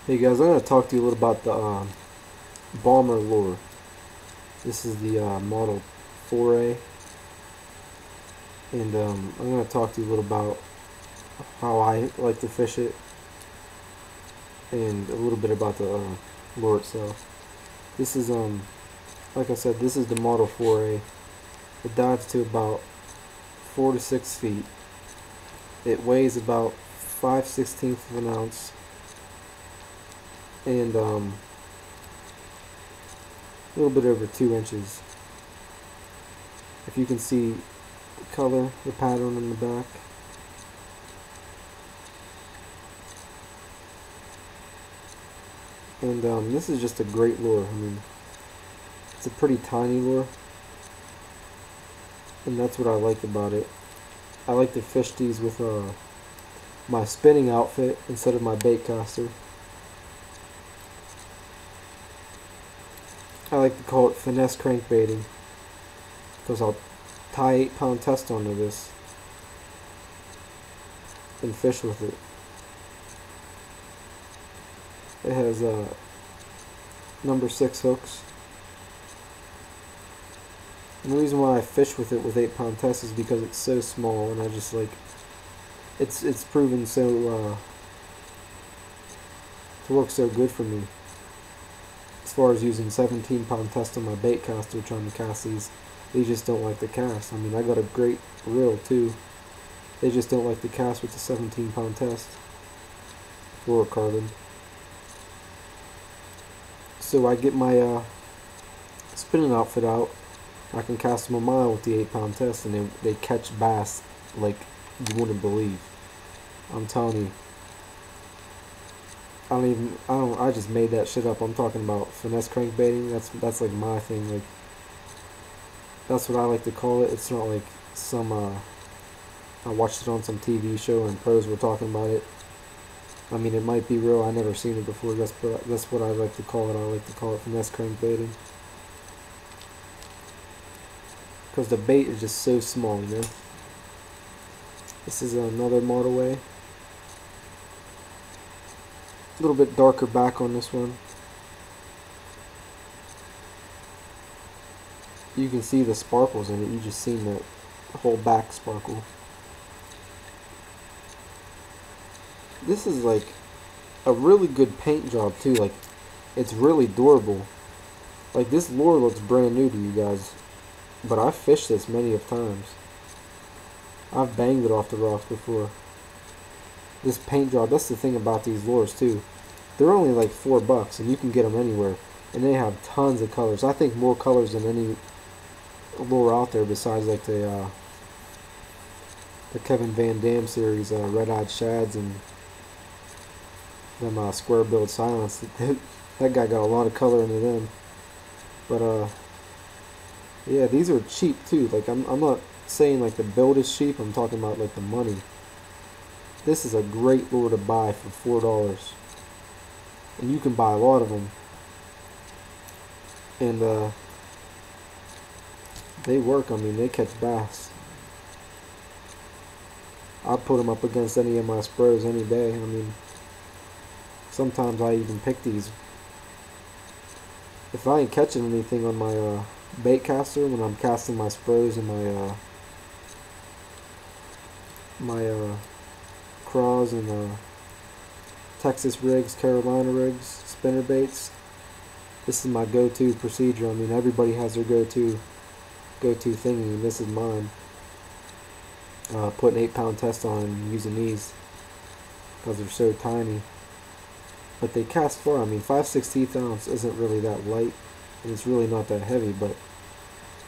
Hey guys, I'm going to talk to you a little about the bomber lure. This is the Model 4A, and I'm going to talk to you a little about how I like to fish it, and a little bit about the lure itself. This is, like I said, this is the Model 4A. It dives to about 4 to 6 feet. It weighs about 5/16 of an ounce, and a little bit over 2 inches. If you can see the color, the pattern on the back. And this is just a great lure. I mean, it's a pretty tiny lure, and that's what I like about it. I like to fish these with my spinning outfit instead of my bait caster. I like to call it finesse crankbaiting because I'll tie 8-pound test onto this and fish with it. It has number 6 hooks. And the reason why I fish with it with 8-pound test is because it's so small, and I just like it's proven so to work so good for me. As far as using 17-pound test on my bait caster trying to cast these just don't like to cast. I mean, I got a great reel too. They just don't like to cast with the 17-pound test fluorocarbon. So I get my spinning outfit out. I can cast them a mile with the 8-pound test, and they catch bass like you wouldn't believe. I'm telling you. I just made that shit up. I'm talking about finesse crankbaiting. That's like my thing. Like, that's what I like to call it. It's not like some I watched it on some TV show and pros were talking about it. I mean, it might be real. I never seen it before. That's what I like to call it. I like to call it finesse crankbaiting because the bait is just so small, you know. This is another Model A. A little bit darker back on this one. You can see the sparkles in it. You just seen the whole back sparkle. This is like a really good paint job too. Like, it's really durable. Like, this lure looks brand new to you guys, but I've fished this many of times. I've banged it off the rocks before. This paint job, that's the thing about these lures too. They're only like $4 and you can get them anywhere, and they have tons of colors. I think more colors than any lure out there besides like the Kevin Van Dam series, red-eyed shads, and them square-billed silence. That guy got a lot of color into them. But yeah, these are cheap too. Like, I'm not saying like the build is cheap. I'm talking about like the money. This is a great lure to buy for $4, and you can buy a lot of them. And they work. I mean, they catch bass. I'd put them up against any of my spurs any day. I mean, sometimes I even pick these. If I ain't catching anything on my bait caster when I'm casting my spurs and my craws and Texas rigs, Carolina rigs, spinner baits, this is my go-to procedure. I mean, everybody has their go-to thingy, and this is mine. Putting 8-pound test on and using these because they're so tiny, but they cast far. I mean, 5/16 ounce isn't really that light, and it's really not that heavy, but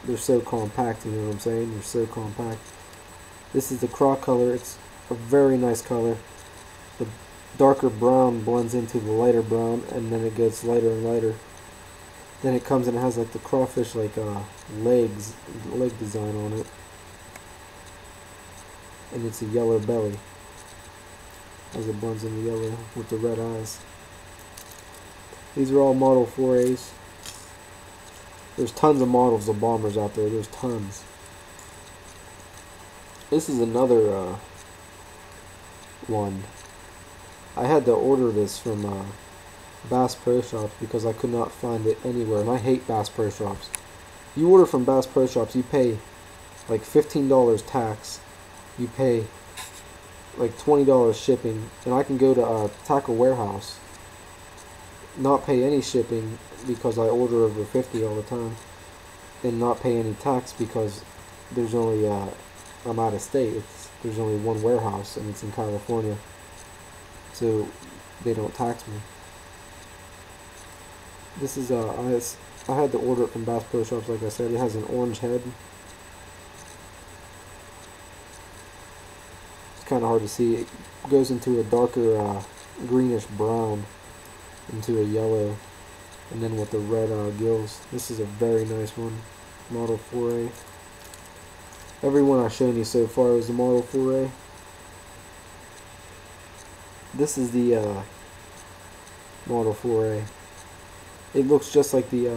they're so compact. You know what I'm saying? They're so compact. This is the craw color. It's a very nice color. The darker brown blends into the lighter brown, and then it gets lighter and lighter. Then it comes and it has like the crawfish like leg design on it, and it's a yellow belly as it blends in the yellow with the red eyes. These are all Model 4As. There's tons of models of bombers out there. There's tons. This is another one. I had to order this from Bass Pro Shops because I could not find it anywhere, and I hate Bass Pro Shops. You order from Bass Pro Shops, you pay like $15 tax, you pay like $20 shipping, and I can go to a Tackle Warehouse, not pay any shipping because I order over 50 all the time, and not pay any tax because there's only I'm out of state. There's only one warehouse and it's in California, so they don't tax me. This is I had to order it from Bass Pro Shops. Like I said, it has an orange head. It's kind of hard to see. It goes into a darker greenish brown, into a yellow, and then with the red gills. This is a very nice one, Model 4A. Every one I've shown you so far is the Model 4A. This is the Model 4A. It looks just like the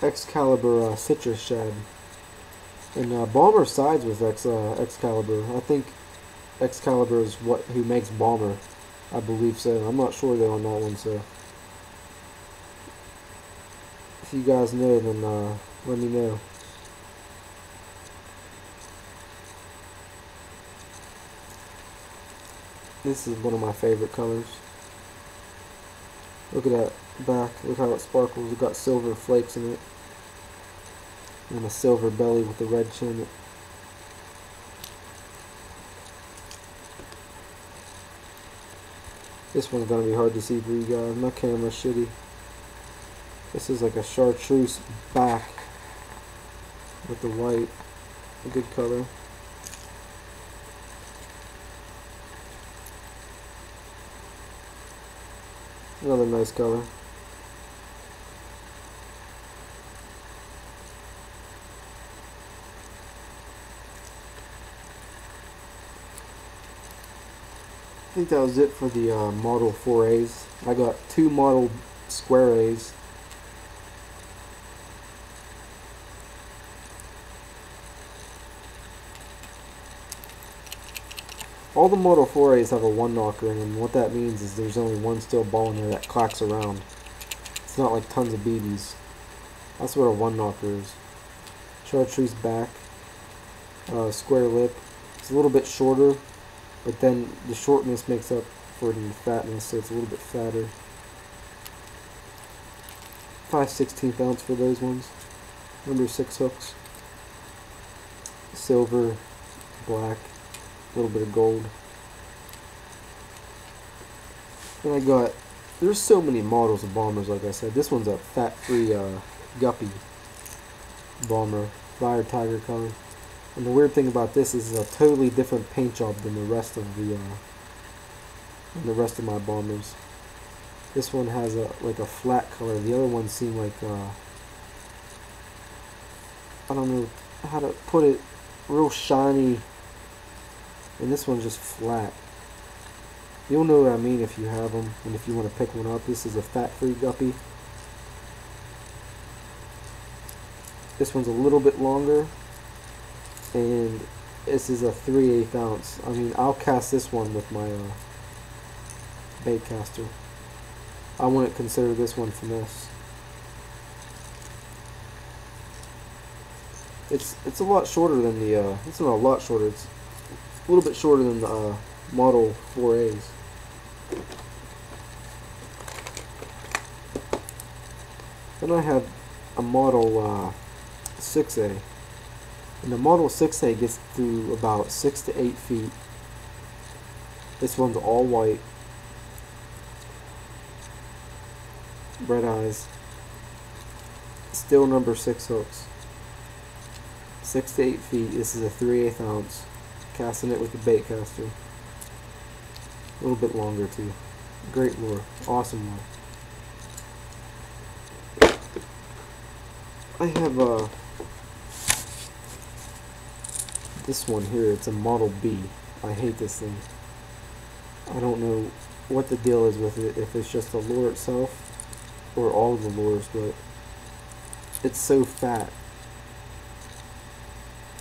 Excalibur Citrus Shad. And Bomber sides with Excalibur. I think Excalibur is who makes Bomber. I believe so. I'm not sure though on that one, so if you guys know, then let me know. This is one of my favorite colors. Look at that back. Look how it sparkles. It got silver flakes in it. And a silver belly with the red chin. This one's gonna be hard to see for you guys. My camera's shitty. This is like a chartreuse back with the white. A good color. Another nice color. I think that was it for the Model 4As. I got 2 Model Square A's. All the Model 4As have a one knocker in them. What that means is there's only one steel ball in there that clacks around. It's not like tons of BBs. That's what a one knocker is. Chartreuse back, square lip. It's a little bit shorter, but then the shortness makes up for the fatness, so it's a little bit fatter. 5/16 ounce for those ones. Number 6 hooks. Silver, black, a little bit of gold. And there's so many models of bombers, like I said. This one's a fat-free guppy bomber, fire tiger color. And the weird thing about this is it's a totally different paint job than the rest of my bombers. This one has like a flat color. The other ones seem like I don't know how to put it, real shiny. And this one's just flat. You'll know what I mean if you have them, and if you want to pick one up. This is a fat-free guppy. This one's a little bit longer, and this is a 3/8 ounce. I mean, I'll cast this one with my bait caster. I wouldn't consider this one finesse. It's a lot shorter than the it's not a lot shorter. It's a little bit shorter than the Model 4As. Then I have a Model 6A. And the Model 6A gets through about 6 to 8 feet. This one's all white. Red eyes. Still number 6 hooks. 6 to 8 feet. This is a 3/8 ounce. Casting it with the bait caster. A little bit longer too. Great lure. Awesome lure. I have this one here. It's a Model B. I hate this thing. I don't know what the deal is with it, if it's just the lure itself or all of the lures, but it's so fat.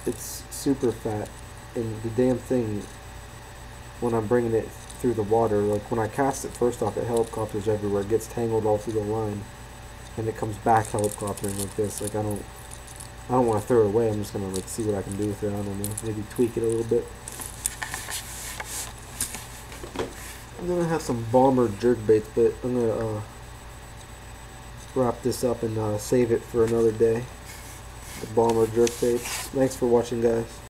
It's super fat, and the damn thing, when I'm bringing it through the water. Like when I cast it, first off, it helicopters everywhere. It gets tangled all through the line, and it comes back helicoptering like this. Like I don't want to throw it away. I'm just gonna like see what I can do with it. I don't know, maybe tweak it a little bit. I'm gonna have some bomber jerkbaits, but I'm gonna wrap this up and save it for another day. The bomber jerkbaits. Thanks for watching, guys.